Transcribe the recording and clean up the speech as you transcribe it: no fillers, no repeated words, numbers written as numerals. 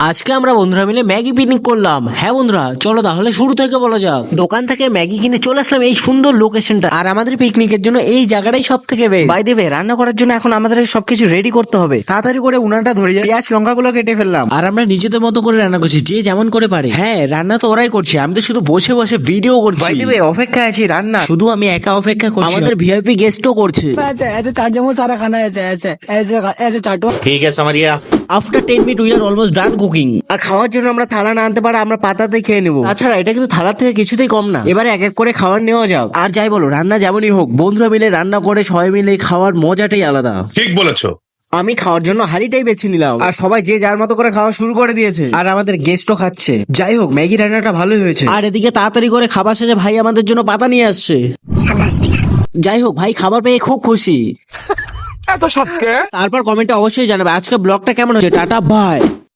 আজকে আমরা বন্ধুরা মিলে ম্যাগি পিকনিক করলাম। হ্যাঁ বন্ধুরা, চলো তাহলে শুরু থেকে বলা যাক। দোকান থেকে ম্যাগি কিনে চলে আসলাম এই সুন্দর লোকেশনটা, আর আমাদের পিকনিকের জন্য এই জায়গাটাই সব থেকে বেস্ট। বাই দেবে রান্না করার জন্য এখন আমাদের সবকিছু রেডি করতে হবে। তাড়াতাড়ি করে উনানটা ধরিয়ে পেঁয়াজ লঙ্কাগুলো কেটে ফেললাম, আর আমরা নিজেদের মতো করে রান্না করছি, যে যেমন করে পারে। হ্যাঁ, রান্না তো ওরাই করছে, আমি তো শুধু বসে বসে ভিডিও করছি। বাই দেবে অপেক্ষা আছি রান্না, শুধু আমি একা অপেক্ষা করছি, আমাদের ভিআইপি গেস্টও করছে। ऐसे चाट जमो सारा खाना ऐसे ऐसे ऐसे ऐसे चाटो। ठीक है समझ गया। After 10 minute we are almost done cooking. আর খাওয়ার জন্য আমরা থালা না আনতে পারে আমরা পাতাতে খেয়ে নেবো। তাছাড়া এটা কিন্তু থালার থেকে কিছুতেই কম না। এবারে এক এক করে খাবার নেওয়া যাক। আর যাই বলো, রান্না যেমনই হোক, বন্ধুরা মিলে রান্না করে সবাই মিলে খাওয়ার মজাটাই আলাদা। ঠিক বলেছো। আমি খাওয়ার জন্য হাঁড়িটাই বেছে নিলাম, আর সবাই যে যার মতো করে খাওয়া শুরু করে দিয়েছে, আর আমাদের গেস্টও খাচ্ছে। যাই হোক, ম্যাগি রান্নাটা ভালোই হয়েছে। আর এদিকে তাড়াতাড়ি করে খাবার শেষে ভাই আমাদের জন্য পাতা নিয়ে আসছে। যাই হোক, ভাই খাবার পেয়ে খুব খুশি। তারপর কমেন্টে অবশ্যই জানাবে আজকে ব্লগটা কেমন হচ্ছে। Tata bye.